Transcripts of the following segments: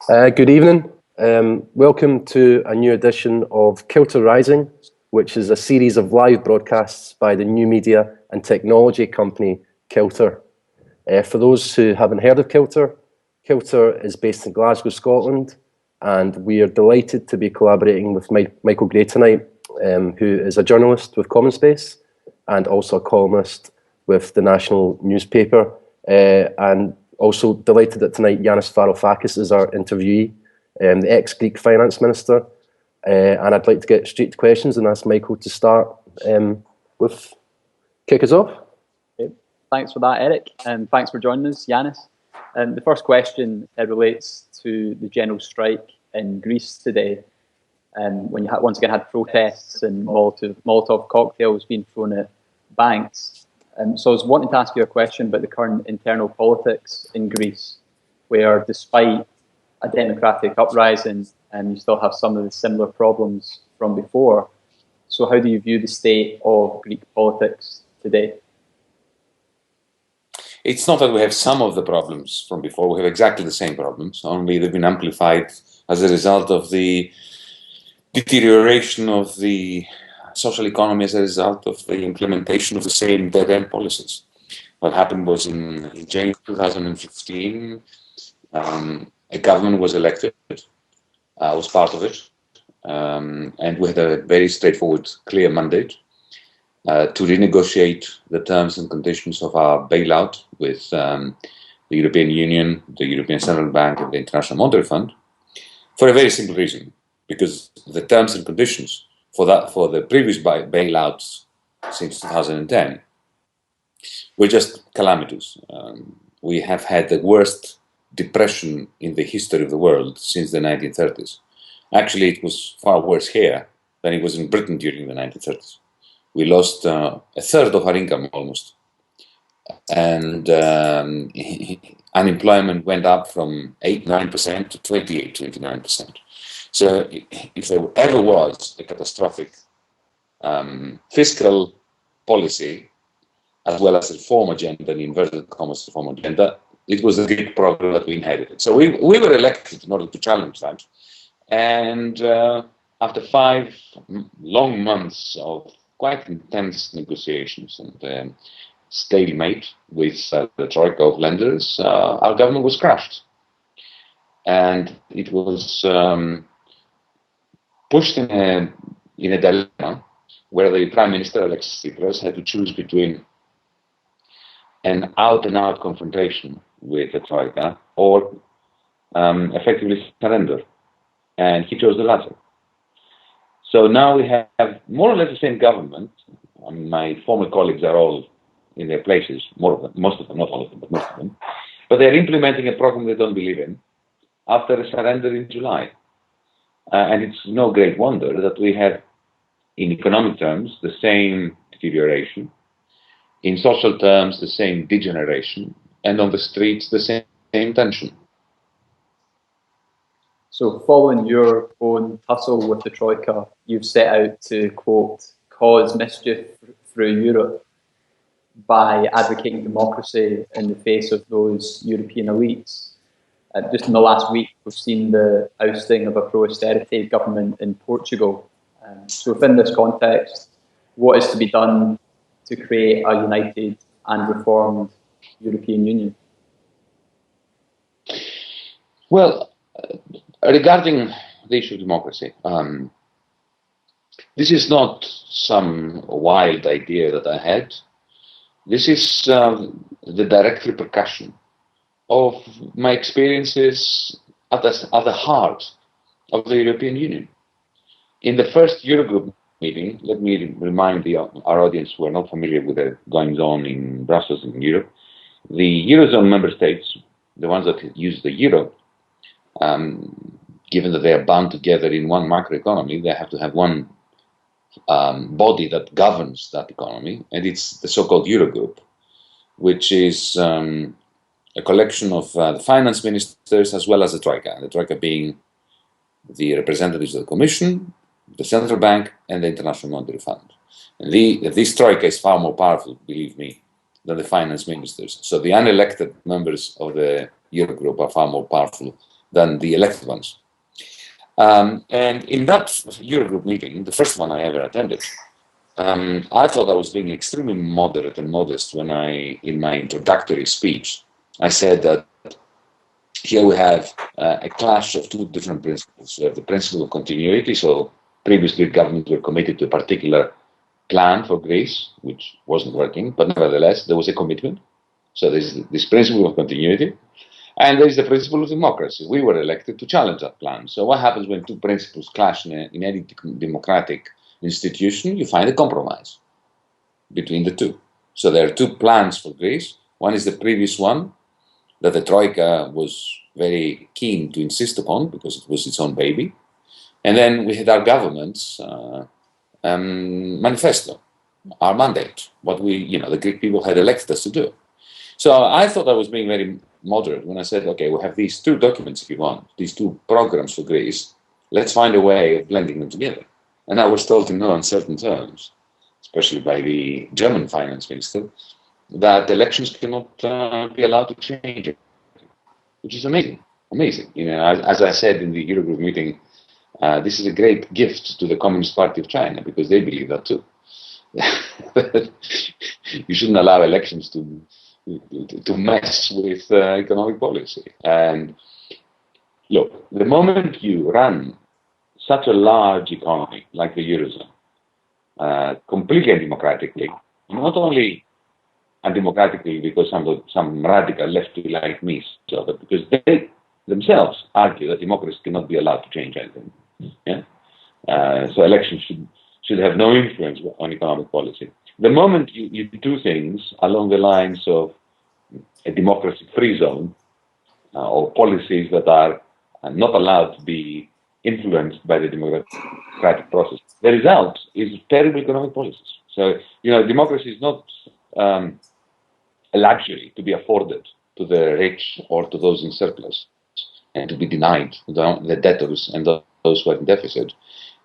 Good evening. Welcome to a new edition of Kilter Rising, which is a series of live broadcasts by the new media and technology company Kilter. For those who haven't heard of Kilter, Kilter is based in Glasgow, Scotland, and we are delighted to be collaborating with Michael Gray tonight, who is a journalist with CommonSpace and also a columnist with the national newspaper. And also delighted that tonight Yanis Varoufakis is our interviewee, the ex-Greek finance minister. And I'd like to get straight to questions and ask Michael to start with kick us off. Okay. Thanks for that, Eric, and thanks for joining us, Yanis. The first question relates to the general strike in Greece today, when you once again had protests and Molotov cocktails being thrown at banks. So I was wanting to ask you a question about the current internal politics in Greece, where despite a democratic uprising, you still have some of the similar problems from before. So how do you view the state of Greek politics today? It's not that we have some of the problems from before, we have exactly the same problems, only they've been amplified as a result of the deterioration of the social economy as a result of the implementation of the same dead-end policies. What happened was in January 2015, a government was elected, was part of it, and we had a very straightforward, clear mandate to renegotiate the terms and conditions of our bailout with the European Union, the European Central Bank, and the International Monetary Fund, for a very simple reason, because the terms and conditions for the previous bailouts since 2010 were just calamitous. We have had the worst depression in the history of the world since the 1930s. Actually, it was far worse here than it was in Britain during the 1930s. We lost a third of our income almost. And unemployment went up from 8-9% to 28-29%. So if there ever was a catastrophic fiscal policy, as well as a reform agenda, the inverted commas reform agenda, it was the Greek problem that we inherited. So we were elected in order to challenge that. And after 5 long months of quite intense negotiations and stalemate with the troika of lenders, our government was crushed. And it was pushed in a dilemma where the Prime Minister, Alexis Tsipras, had to choose between an out-and-out confrontation with the troika or effectively surrender. And he chose the latter. So now we have more or less the same government. I mean, my former colleagues are all in their places, most of them, not all of them, but most of them. But they're implementing a program they don't believe in after a surrender in July. And it's no great wonder that we have, in economic terms, the same deterioration, in social terms, the same degeneration, and on the streets, the same tension. So following your own tussle with the Troika, you've set out to, quote, cause mischief through Europe by advocating democracy in the face of those European elites. Just in the last week, we've seen the ousting of a pro-austerity government in Portugal. So within this context, what is to be done to create a united and reformed European Union? Well, regarding the issue of democracy, this is not some wild idea that I had. This is the direct repercussion of my experiences at the heart of the European Union. In the first Eurogroup meeting, let me remind our audience who are not familiar with the goings on in Brussels and in Europe, the Eurozone member states, the ones that use the euro, given that they are bound together in one macroeconomy, they have to have one body that governs that economy, and it's the so-called Eurogroup, which is a collection of the finance ministers as well as the Troika being the representatives of the Commission, the Central Bank, and the International Monetary Fund. And this Troika is far more powerful, believe me, than the finance ministers. So the unelected members of the Eurogroup are far more powerful than the elected ones. And in that Eurogroup meeting, the first one I ever attended, I thought I was being extremely moderate and modest when in my introductory speech, I said that here we have a clash of two different principles. We have the principle of continuity, so previous Greek governments were committed to a particular plan for Greece, which wasn't working, but nevertheless, there was a commitment. So there's this principle of continuity, and there is the principle of democracy. We were elected to challenge that plan. So what happens when two principles clash in any democratic institution? You find a compromise between the two. So there are two plans for Greece. One is the previous one that the Troika was very keen to insist upon because it was its own baby. And then we had our government's manifesto, our mandate, what the Greek people had elected us to do. So I thought I was being very moderate when I said, okay, we have these two documents if you want, these two programs for Greece. Let's find a way of blending them together. And I was told in no uncertain terms, especially by the German finance minister, that elections cannot be allowed to change it, which is amazing. Amazing. As I said in the Eurogroup meeting, this is a great gift to the Communist Party of China because they believe that too. You shouldn't allow elections to mess with economic policy. And look, the moment you run such a large economy like the Eurozone, completely undemocratically, not only undemocratically because some radical lefty like me, but because they themselves argue that democracy cannot be allowed to change anything. Yeah? So elections should have no influence on economic policy. The moment you do things along the lines of a democracy-free zone or policies that are not allowed to be influenced by the democratic process, the result is terrible economic policies. So, democracy is not a luxury to be afforded to the rich or to those in surplus and to be denied the debtors and those who are in deficit.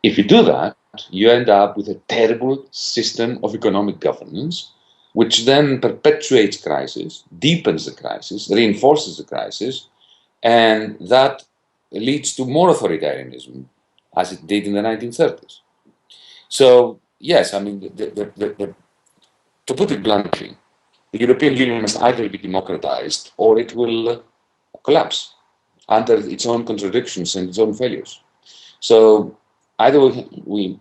If you do that, you end up with a terrible system of economic governance, which then perpetuates crisis, deepens the crisis, reinforces the crisis, and that leads to more authoritarianism, as it did in the 1930s. So, yes, I mean, to put it bluntly, the European Union must either be democratized or it will collapse under its own contradictions and its own failures. So either we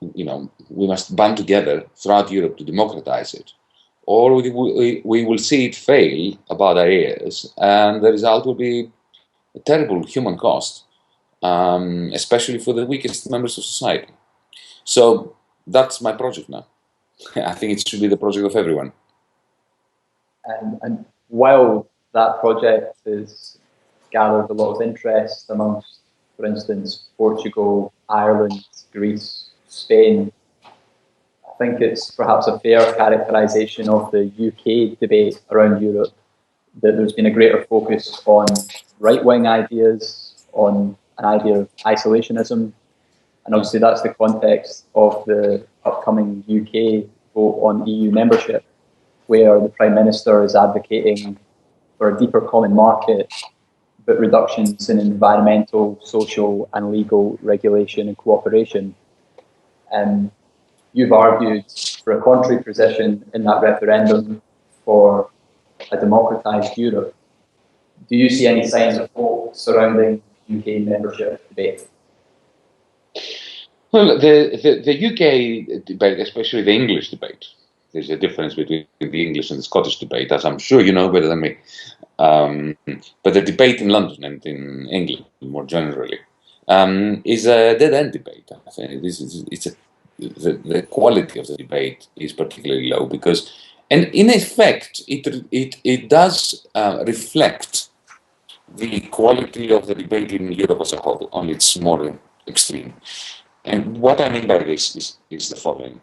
must band together throughout Europe to democratize it, or we will see it fail about our ears, and the result will be a terrible human cost, especially for the weakest members of society. So that's my project now. I think it should be the project of everyone. And while that project has gathered a lot of interest amongst, for instance, Portugal, Ireland, Greece, Spain, I think it's perhaps a fair characterisation of the UK debate around Europe that there's been a greater focus on right-wing ideas, on an idea of isolationism, and obviously that's the context of the upcoming UK vote on EU membership, where the Prime Minister is advocating for a deeper common market, but reductions in environmental, social and legal regulation and cooperation. You've argued for a contrary position in that referendum for a democratised Europe. Do you see any signs of hope surrounding UK membership debate? Well, the UK debate, especially the English debate, there's a difference between the English and the Scottish debate, as I'm sure you know better than me. But the debate in London and in England more generally is a dead-end debate. I think the quality of the debate is particularly low because, and in effect, it does reflect the quality of the debate in Europe as a whole, only it's more extreme. And what I mean by this is the following.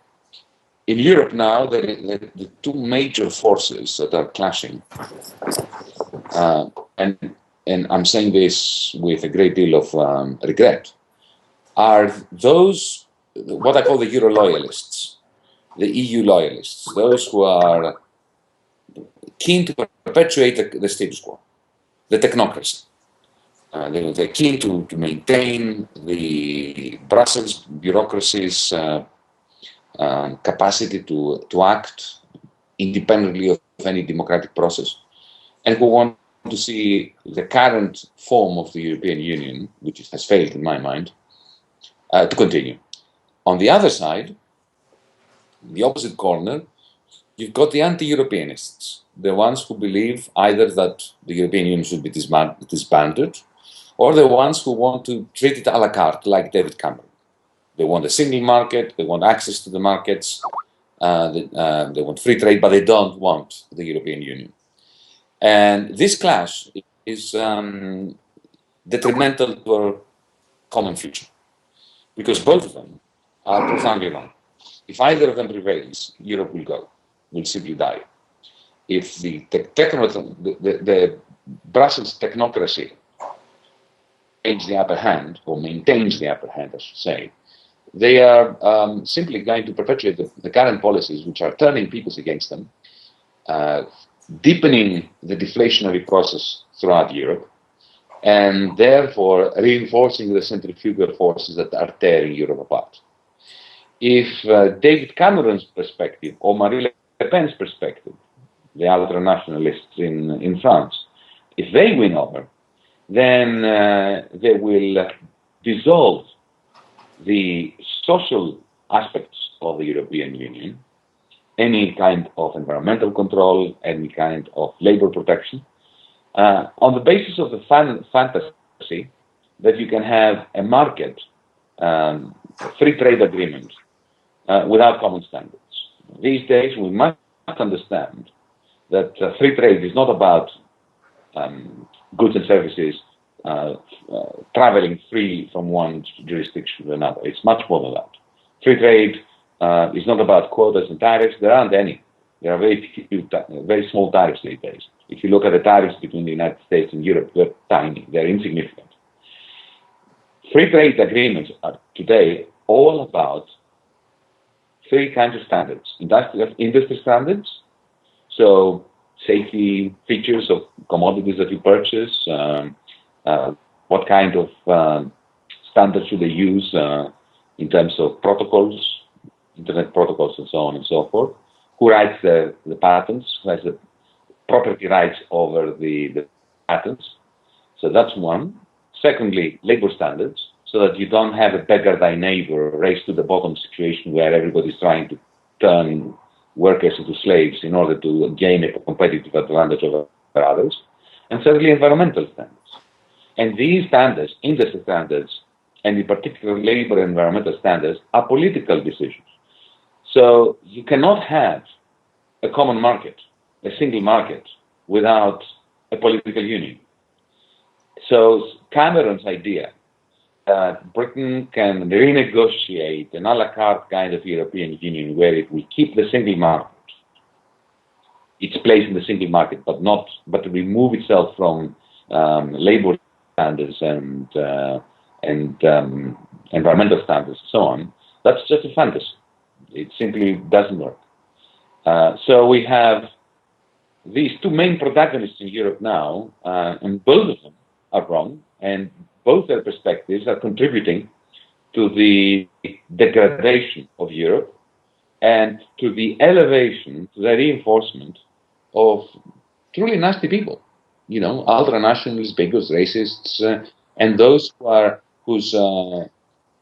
In Europe now, the two major forces that are clashing, and I'm saying this with a great deal of regret, are those, what I call the Euro loyalists, the EU loyalists, those who are keen to perpetuate the status quo, the technocracy, they're keen to maintain the Brussels bureaucracy's capacity to act independently of any democratic process, and who want to see the current form of the European Union, which has failed in my mind, to continue. On the other side, the opposite corner, you've got the anti-Europeanists, the ones who believe either that the European Union should be disbanded, or the ones who want to treat it a la carte, like David Cameron. They want a single market, they want access to the markets, they want free trade, but they don't want the European Union. And this clash is detrimental to our common future, because both of them are profoundly wrong. If either of them prevails, Europe will simply die. If the Brussels technocracy gains the upper hand, or maintains the upper hand, I should say, they are simply going to perpetuate the current policies, which are turning peoples against them, deepening the deflationary process throughout Europe, and therefore reinforcing the centrifugal forces that are tearing Europe apart. If David Cameron's perspective or Marine Le Pen's perspective, the ultra-nationalists in France, if they win over, then they will dissolve the social aspects of the European Union, any kind of environmental control, any kind of labor protection, on the basis of the fantasy that you can have a market, free trade agreement without common standards. These days, we must understand that free trade is not about goods and services traveling free from one jurisdiction to another. It's much more than that. Free trade is not about quotas and tariffs. There aren't any. There are very small tariffs these days. If you look at the tariffs between the United States and Europe, they're tiny. They're insignificant. Free trade agreements are today all about three kinds of standards. Industry standards, so safety features of commodities that you purchase, what kind of standards should they use in terms of protocols, internet protocols, and so on and so forth. Who writes the patents? Who has the property rights over the patents? So that's one. Secondly, labor standards, so that you don't have a beggar thy neighbor, race to the bottom situation where everybody's trying to turn workers into slaves in order to gain a competitive advantage over others. And thirdly, environmental standards. And these standards, industry standards, and in particular labor and environmental standards, are political decisions. So you cannot have a common market, a single market, without a political union. So Cameron's idea that Britain can renegotiate an a la carte kind of European Union where it will keep the single market, its place in the single market, but to remove itself from labor standards and environmental standards and so on, that's just a fantasy. It simply doesn't work. So we have these two main protagonists in Europe now, and both of them are wrong, and both their perspectives are contributing to the degradation of Europe and to the elevation, to the reinforcement of truly nasty people, ultra-nationalists, bigots, racists, and those whose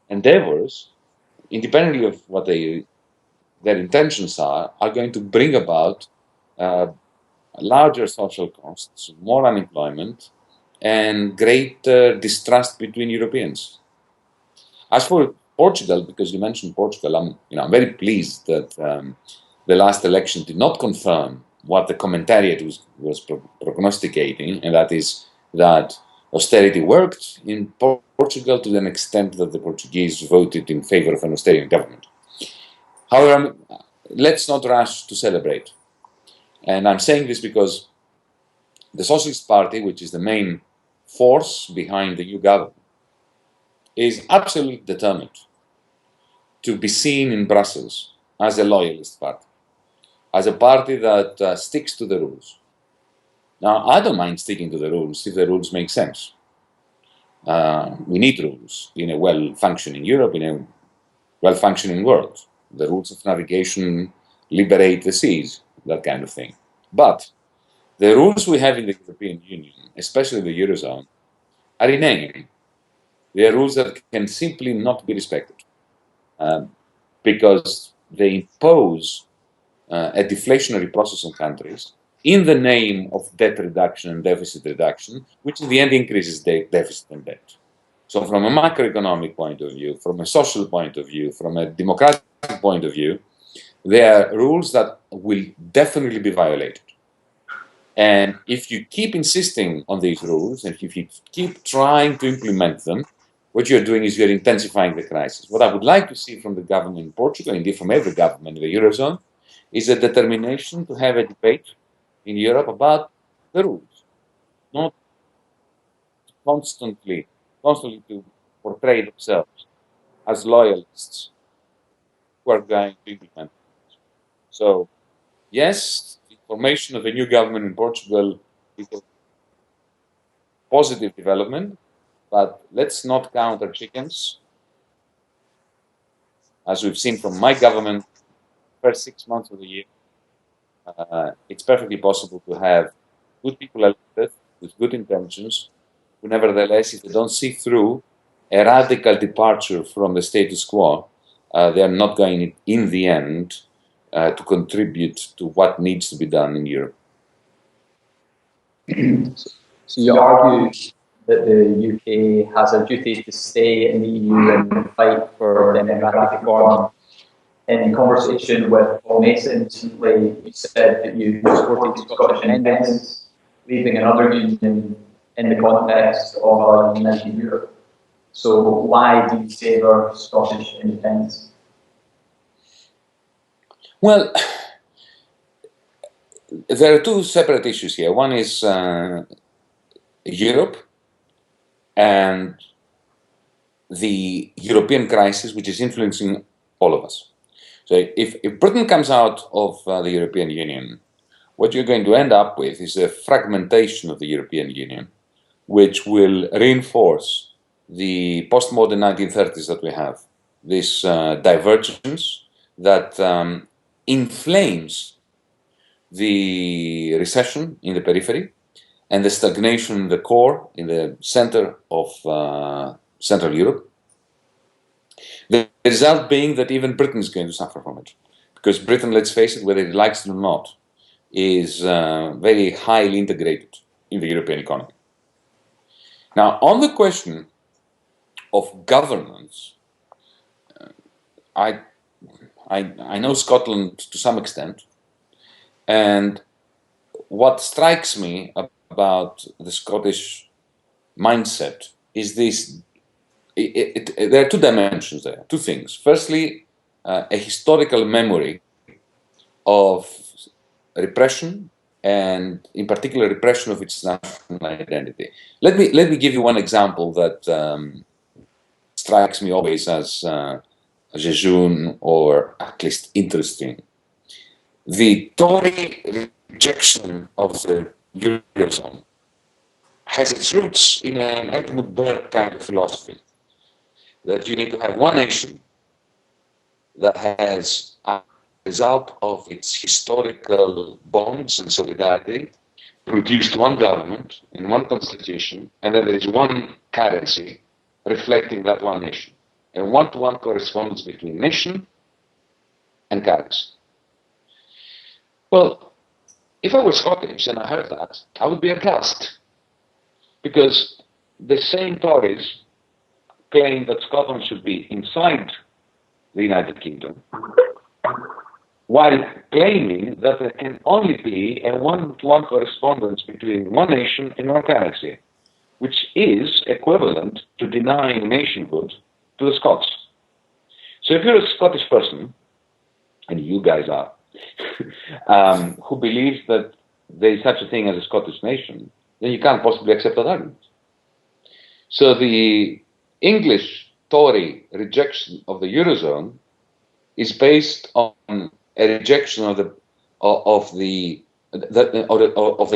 endeavors, independently of what their intentions are going to bring about larger social costs, more unemployment, and greater distrust between Europeans. As for Portugal, because you mentioned Portugal, I'm very pleased that the last election did not confirm what the commentariat was prognosticating, and that is that austerity worked in Portugal to an extent that the Portuguese voted in favor of an austerity government. However, let's not rush to celebrate. And I'm saying this because the Socialist Party, which is the main force behind the new government, is absolutely determined to be seen in Brussels as a loyalist party, as a party that sticks to the rules. Now, I don't mind sticking to the rules if the rules make sense. We need rules in a well-functioning Europe, in a well-functioning world. The rules of navigation liberate the seas, that kind of thing. But the rules we have in the European Union, especially the Eurozone, are inane. They are rules that can simply not be respected because they impose a deflationary process on countries in the name of debt reduction and deficit reduction, which in the end increases deficit and debt. So from a macroeconomic point of view, from a social point of view, from a democratic point of view, there are rules that will definitely be violated. And if you keep insisting on these rules, and if you keep trying to implement them, what you're doing is you're intensifying the crisis. What I would like to see from the government in Portugal, indeed from every government in the Eurozone, is a determination to have a debate in Europe about the rules, not constantly to portray themselves as loyalists who are going to implement it. So, yes, the formation of a new government in Portugal is a positive development, but let's not count our chickens. As we've seen from my government, first 6 months of the year, it's perfectly possible to have good people elected with good intentions, who nevertheless, if they don't see through a radical departure from the status quo, they are not going in the end to contribute to what needs to be done in Europe. So you argue that the UK has a duty to stay in the EU and fight for democratic reform. In conversation with Paul Mason recently, you said that you supported Scottish independence, leaving another union in the context of a united Europe. So why do you favour Scottish independence? Well, there are two separate issues here. One is Europe and the European crisis, which is influencing all of us. So if Britain comes out of the European Union, what you're going to end up with is a fragmentation of the European Union, which will reinforce the postmodern 1930s that we have, this divergence that inflames the recession in the periphery and the stagnation in the core, in the center of Central Europe. The result being that even Britain is going to suffer from it. Because Britain, let's face it, whether it likes it or not, is very highly integrated in the European economy. Now, on the question of governance, I know Scotland to some extent, and what strikes me about the Scottish mindset is this. There are two dimensions there, two things. Firstly, a historical memory of repression, and in particular repression of its national identity. Let me give you one example that strikes me always as jejune or at least interesting. The Tory rejection of the Eurozone has its roots in an Edmund Burke kind of philosophy, that you need to have one nation that has, as a result of its historical bonds and solidarity, produced one government and one constitution, and then there is one currency reflecting that one nation. A one-to-one correspondence between nation and currency. Well, if I were Scottish and I heard that, I would be aghast. Because the same Tories claim that Scotland should be inside the United Kingdom, while claiming that there can only be a one-to-one correspondence between one nation and one currency, which is equivalent to denying nationhood to the Scots. So if you're a Scottish person, and you guys are, who believes that there is such a thing as a Scottish nation, then you can't possibly accept that argument. So the English Tory rejection of the Eurozone is based on a rejection of the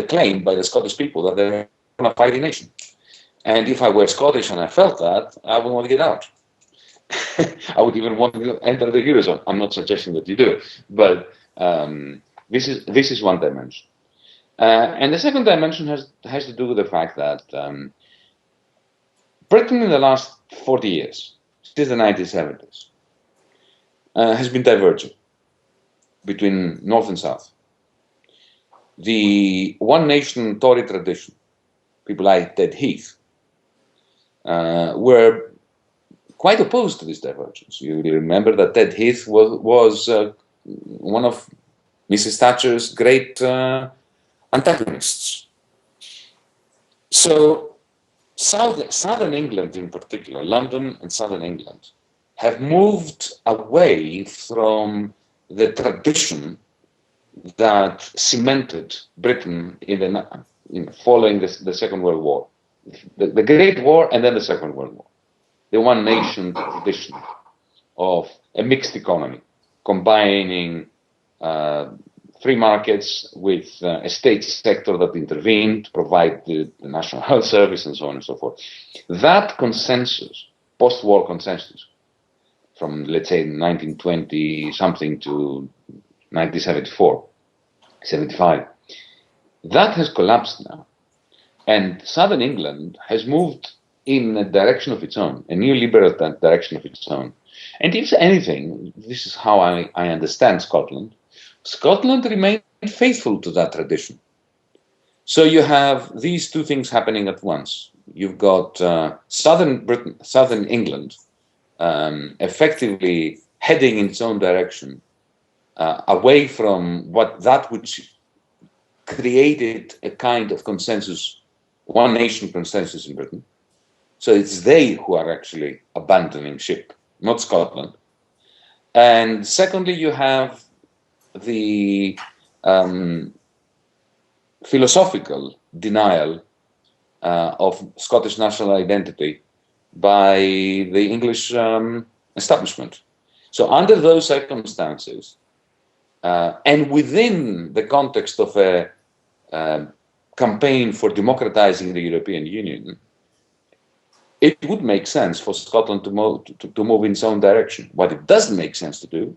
claim by the Scottish people that they're a fighting nation. And if I were Scottish and I felt that, I would want to get out. I would even want to enter the Eurozone. I'm not suggesting that you do, but this is one dimension. And the second dimension has to do with the fact that Britain in the last 40 years, since the 1970s, has been diverging between North and South. The one nation Tory tradition, people like Ted Heath, were quite opposed to this divergence. You remember that Ted Heath was one of Mrs. Thatcher's great antagonists. So Southern England in particular, London and Southern England, have moved away from the tradition that cemented Britain following the Second World War. The Great War and then the Second World War. The one nation tradition of a mixed economy, combining free markets with a state sector that intervened to provide the National Health Service and so on and so forth. That consensus, post-war consensus, from let's say 1920 something to 1974, 75, that has collapsed now. And Southern England has moved in a direction of its own, a neoliberal direction of its own. And if anything, this is how I understand Scotland, Scotland remained faithful to that tradition. So you have these two things happening at once. You've got Southern Britain, Southern England, effectively heading in its own direction, away from that which created a kind of consensus, one nation consensus in Britain. So it's they who are actually abandoning ship, not Scotland. And secondly, you have the philosophical denial of Scottish national identity by the English establishment. So under those circumstances, and within the context of a campaign for democratizing the European Union, it would make sense for Scotland to move in its own direction. What it doesn't make sense to do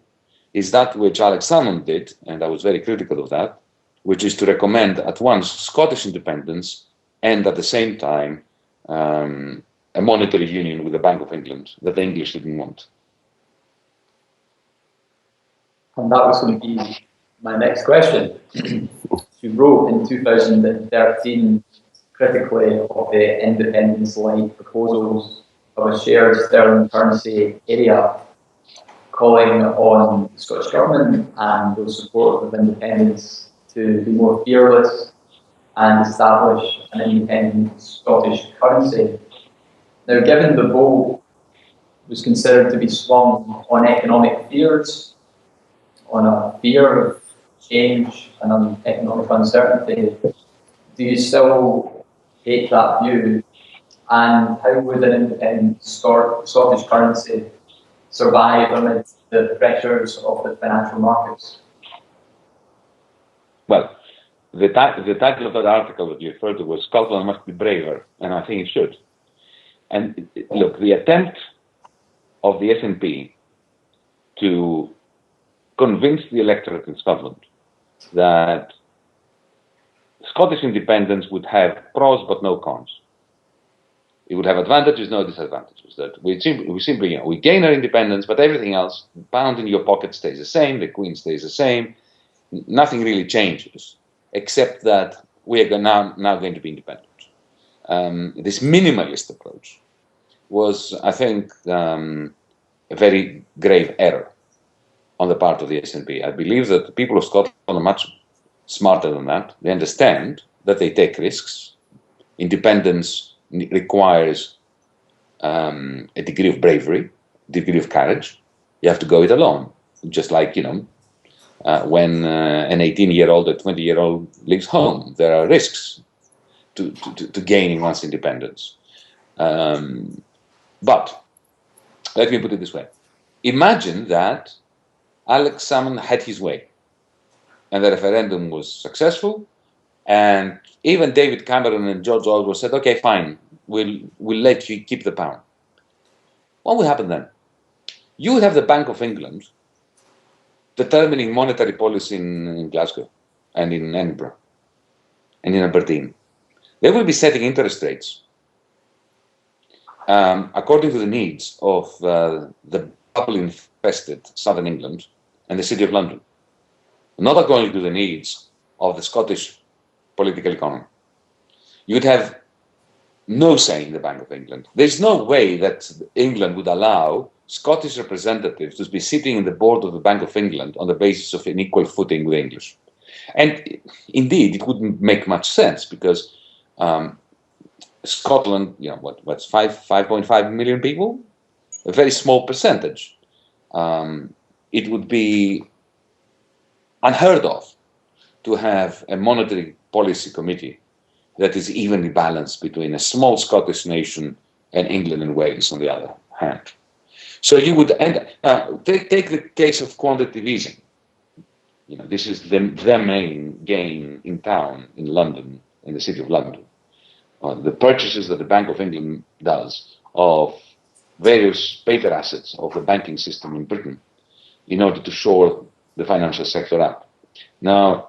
is that which Alex Salmond did, and I was very critical of that, which is to recommend at once Scottish independence and at the same time a monetary union with the Bank of England that the English didn't want. And that was going to be my next question. You wrote in 2013 critically of the independence-like proposals of a shared sterling currency area, calling on the Scottish Government and those supporters of independence to be more fearless and establish an independent Scottish currency. Now, given the vote was considered to be swung on economic fears, on a fear of change and on economic uncertainty, do you still take that view? And how would an independent Scottish currency survive amid the pressures of the financial markets? Well, the title of that article that you referred to was "Scotland Must Be Braver," and I think it should. And look, the attempt of the SNP to convince the electorate in Scotland that Scottish independence would have pros but no cons. It would have advantages, no disadvantages. That we simply we gain our independence, but everything else, pound in your pocket, stays the same. The Queen stays the same. Nothing really changes, except that we are now going to be independent. This minimalist approach was, I think, a very grave error on the part of the SNP. I believe that the people of Scotland are much smarter than that. They understand that they take risks. Independence requires a degree of bravery, a degree of courage. You have to go it alone. Just like, when an 18-year-old or 20-year-old leaves home, there are risks to gaining one's independence. But let me put it this way. Imagine that Alex Salmond had his way and the referendum was successful, and even David Cameron and George Osborne said, okay, fine, will let you keep the pound. What will happen then? You would have the Bank of England determining monetary policy in Glasgow and in Edinburgh and in Aberdeen. They will be setting interest rates according to the needs of the bubble-infested southern England and the City of London, not according to the needs of the Scottish political economy. You would have no say in the Bank of England. There's no way that England would allow Scottish representatives to be sitting in the board of the Bank of England on the basis of an equal footing with English. And indeed, it wouldn't make much sense because Scotland, what's 5.5 million people? A very small percentage. It would be unheard of to have a monetary policy committee that is evenly balanced between a small Scottish nation and England and Wales on the other hand. So you would take the case of quantitative easing. This is the main game in town, in London, in the City of London. The purchases that the Bank of England does of various paper assets of the banking system in Britain in order to shore the financial sector up. Now,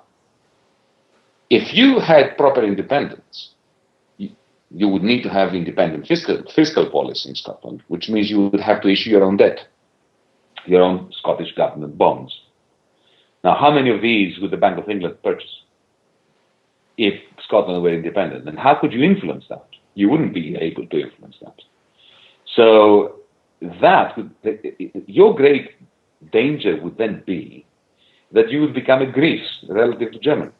if you had proper independence, you would need to have independent fiscal policy in Scotland, which means you would have to issue your own debt, your own Scottish government bonds. Now, how many of these would the Bank of England purchase if Scotland were independent? And how could you influence that? You wouldn't be able to influence that. So your great danger would then be that you would become a Greece relative to Germany.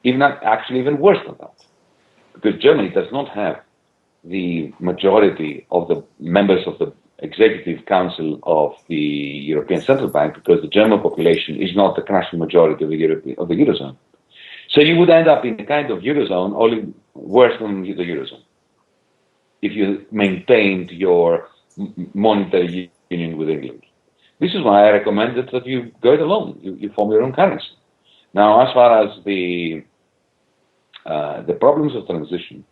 Even worse than that. Because Germany does not have the majority of the members of the Executive Council of the European Central Bank, because the German population is not the crushing majority of the Eurozone. So you would end up in a kind of Eurozone, only worse than the Eurozone, if you maintained your monetary union with England. This is why I recommended that you go it alone, you form your own currency. Now, as far as the problems of transition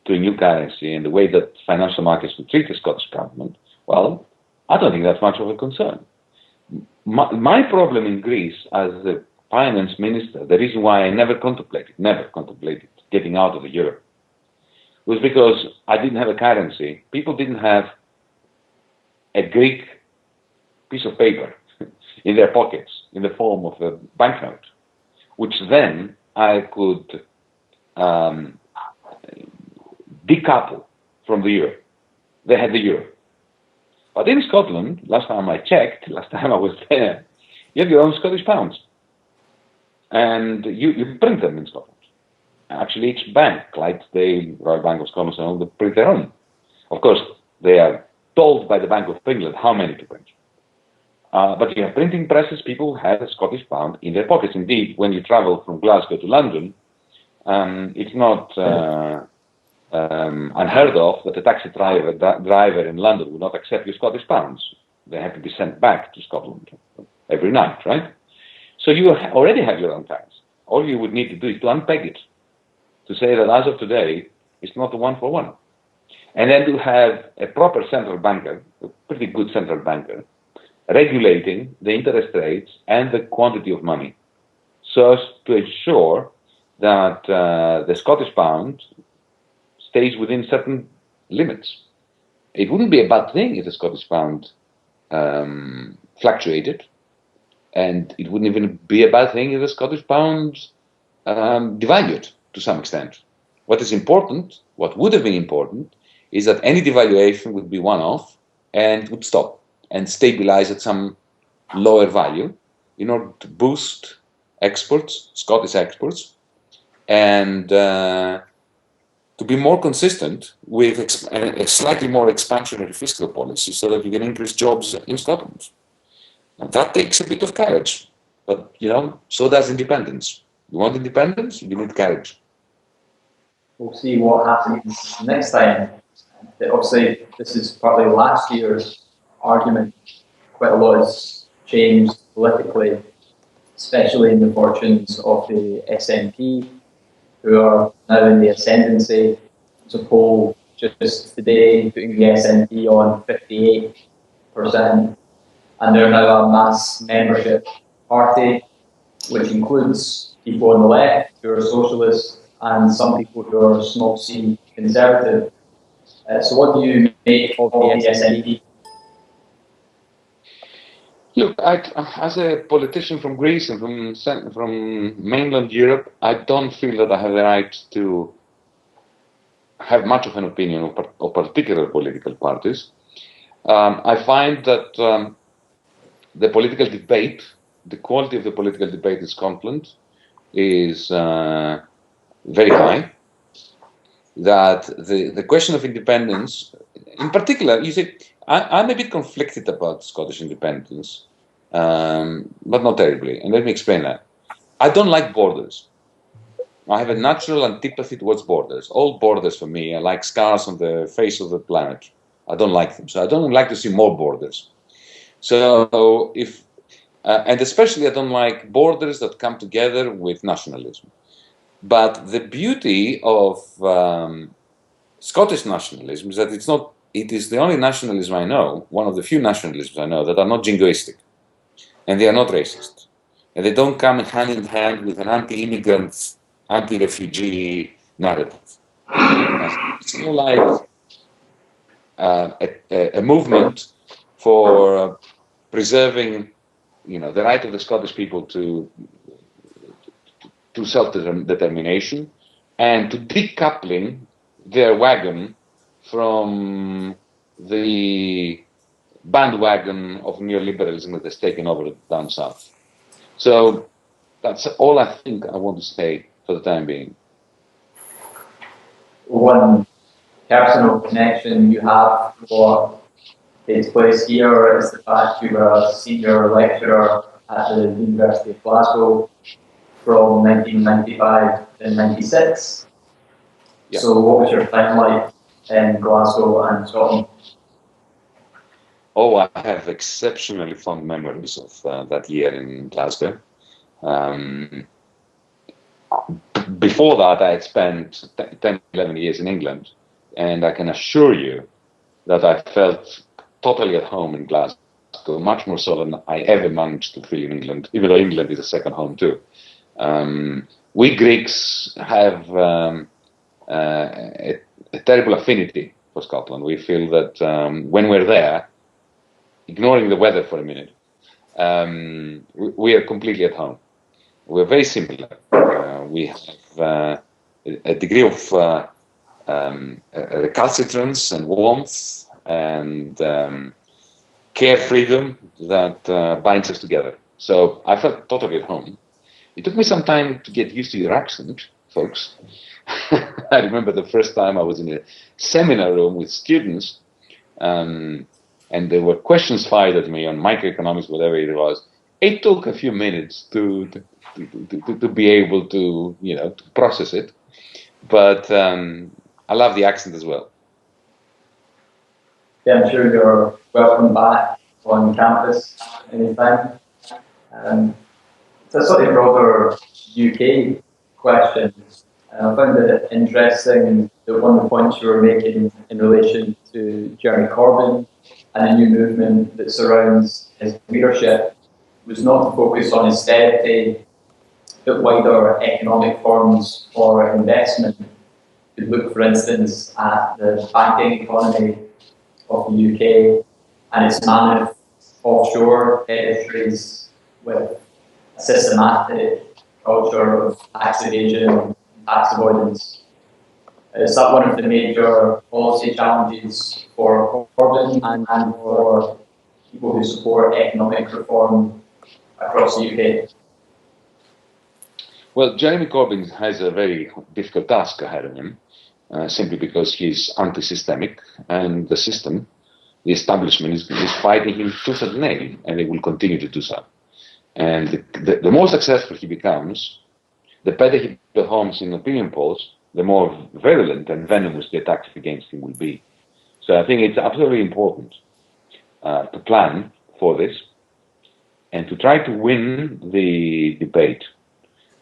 to a new currency and the way that financial markets will treat the Scottish government, well, I don't think that's much of a concern. My problem in Greece as the finance minister, the reason why I never contemplated getting out of the euro, was because I didn't have a currency. People didn't have a Greek piece of paper in their pockets in the form of a banknote, which then I could decouple from the euro. They had the euro. But in Scotland, last time I was there, you have your own Scottish pounds. And you print them in Scotland. Actually, each bank, like the Royal Bank of Scotland, they print their own. Of course, they are told by the Bank of England how many to print. But you have printing presses, people have a Scottish pound in their pockets. Indeed, when you travel from Glasgow to London, it's not unheard of that a taxi driver in London will not accept your Scottish pounds. They have to be sent back to Scotland every night, right? So you already have your own currency. All you would need to do is to unpeg it, to say that as of today, it's not a one-for-one. And then to have a proper central banker, a pretty good central banker, regulating the interest rates and the quantity of money so as to ensure that the Scottish pound stays within certain limits. It wouldn't be a bad thing if the Scottish pound fluctuated, and it wouldn't even be a bad thing if the Scottish pound devalued to some extent. What would have been important, is that any devaluation would be one-off and would stop and stabilize at some lower value in order to boost exports, Scottish exports, and to be more consistent with a slightly more expansionary fiscal policy so that you can increase jobs in Scotland. And that takes a bit of courage, but so does independence. You want independence, you need courage. We'll see what happens next time. Obviously, this is partly last year's argument. Quite a lot has changed politically, especially in the fortunes of the SNP, who are now in the ascendancy. There's a poll just today putting the SNP on 58%, and they're now a mass membership party, which includes people on the left who are socialists and some people who are small c conservative. So what do you make of the SNP? Look, as a politician from Greece and from mainland Europe, I don't feel that I have the right to have much of an opinion of particular political parties. I find that the political debate, the quality of the political debate in Scotland is very high. That the question of independence, in particular, you see, I'm a bit conflicted about Scottish independence, but not terribly. And let me explain that. I don't like borders. I have a natural antipathy towards borders. All borders for me are like scars on the face of the planet. I don't like them. So I don't like to see more borders. So and especially I don't like borders that come together with nationalism. But the beauty of Scottish nationalism is that it is the only nationalism I know, one of the few nationalisms I know, that are not jingoistic. And they are not racist. And they don't come hand in hand with an anti-immigrant, anti-refugee narrative. It's more like a movement for preserving, the right of the Scottish people to self-determination and to decoupling their wagon from the bandwagon of neoliberalism that has taken over down south. So that's all I think I want to say for the time being. One personal connection you have to what takes place here is the fact you were a senior lecturer at the University of Glasgow from 1995 to 96. Yeah. So what was your time like in Glasgow and Scotland? Oh, I have exceptionally fond memories of that year in Glasgow. Before that, I had spent 10, 11 years in England, and I can assure you that I felt totally at home in Glasgow, much more so than I ever managed to feel in England, even though England is a second home too. We Greeks have a terrible affinity for Scotland. We feel that when we're there, ignoring the weather for a minute, we are completely at home. We're very similar. We have a degree of recalcitrance and warmth and carefreedom that binds us together. So I felt totally at home. It took me some time to get used to your accent, folks. I remember the first time I was in a seminar room with students, and there were questions fired at me on microeconomics, whatever it was. It took a few minutes to be able to, to process it. But I love the accent as well. Yeah, I'm sure you're welcome back on campus anytime. It's a slightly broader UK question. I found it interesting that one of the points you were making in relation to Jeremy Corbyn and the new movement that surrounds his leadership was not to focus on austerity, but wider economic forms for investment. You could look, for instance, at the banking economy of the UK and its mammoth offshore industries with a systematic culture of tax evasion and tax avoidance. Is that one of the major policy challenges for Corbyn and for people who support economic reform across the UK? Well, Jeremy Corbyn has a very difficult task ahead of him, simply because he's anti-systemic, and the system, the establishment, is fighting him tooth and nail, and they will continue to do so. And the more successful he becomes, the better he performs in opinion polls, the more virulent and venomous the attacks against him will be. So I think it's absolutely important to plan for this and to try to win the debate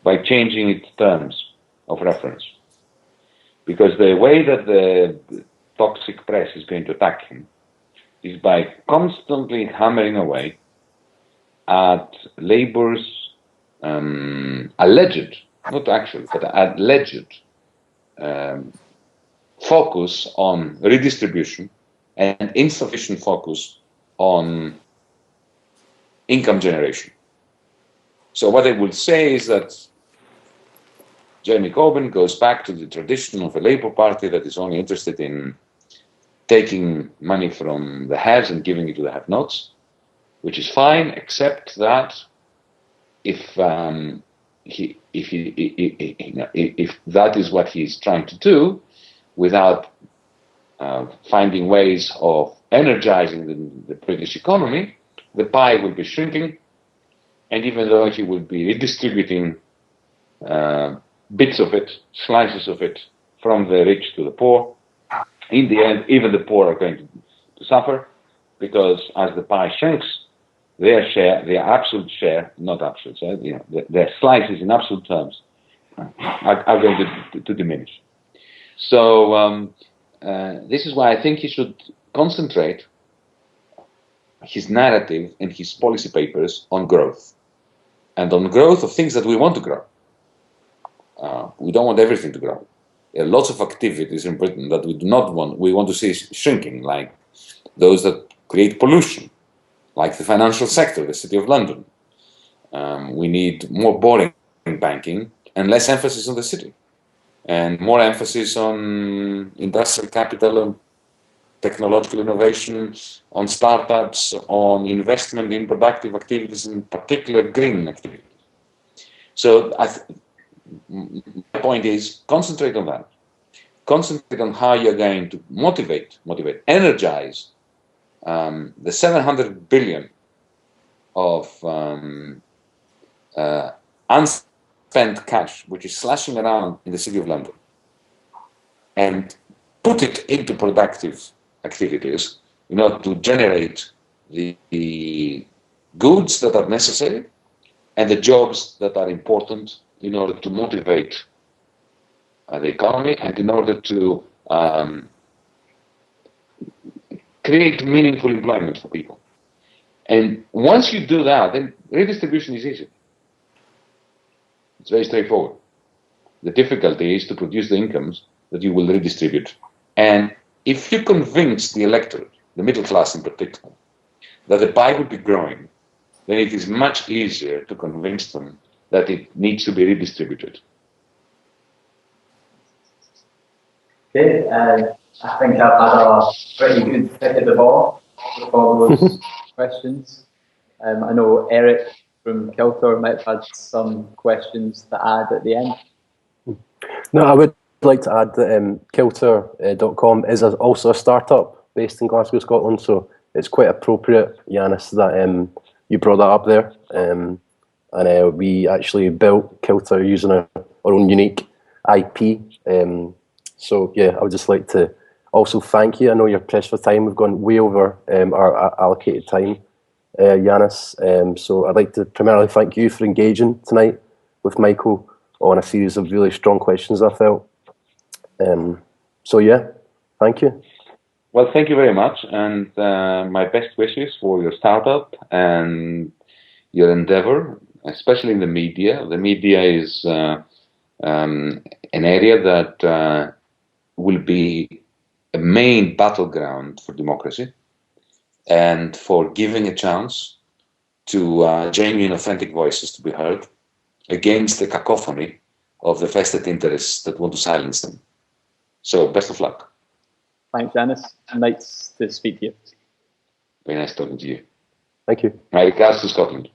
by changing its terms of reference. Because the way that the toxic press is going to attack him is by constantly hammering away at Labour's alleged, not actual, but alleged focus on redistribution and insufficient focus on income generation. So what they will say is that Jeremy Corbyn goes back to the tradition of a Labour Party that is only interested in taking money from the haves and giving it to the have-nots, which is fine, except that if that is what he's trying to do, without finding ways of energizing the British economy, the pie will be shrinking, and even though he will be redistributing bits of it, slices of it, from the rich to the poor, in the end, even the poor are going to suffer, because as the pie shrinks, their share, their absolute share, not absolute, their slices in absolute terms are going to diminish. So this is why I think he should concentrate his narrative and his policy papers on growth, and on growth of things that we want to grow. We don't want everything to grow. There are lots of activities in Britain that we do not want. We want to see shrinking, like those that create pollution, like the financial sector, the City of London. We need more boring banking and less emphasis on the city, and more emphasis on industrial capital, on technological innovation, on startups, on investment in productive activities, in particular green activities. So my point is, concentrate on that. Concentrate on how you're going to motivate, energize the 700 billion of unspent cash, which is slashing around in the City of London, and put it into productive activities in order to generate the goods that are necessary and the jobs that are important in order to motivate the economy and in order to create meaningful employment for people. And once you do that, then redistribution is easy. It's very straightforward. The difficulty is to produce the incomes that you will redistribute. And if you convince the electorate, the middle class in particular, that the pie will be growing, then it is much easier to convince them that it needs to be redistributed. Okay, I think I've had a pretty good hit of the ball with all those questions. I know Eric from Kilter might have had some questions to add at the end. No, I would like to add that Kilter.com is also a startup based in Glasgow, Scotland, so it's quite appropriate, Yanis, that you brought that up there. And we actually built Kilter using our own unique IP. So yeah, I would just like to also thank you. I know you're pressed for time. We've gone way over our allocated time, Yanis. So I'd like to primarily thank you for engaging tonight with Michael on a series of really strong questions, I felt. So yeah, thank you. Well, thank you very much, and my best wishes for your startup and your endeavor, especially in the media. The media is an area that will be a main battleground for democracy and for giving a chance to genuine, authentic voices to be heard against the cacophony of the vested interests that want to silence them. So, best of luck. Thanks, Yanis. Nice to speak to you. Very nice talking to you. Thank you. My regards to Scotland.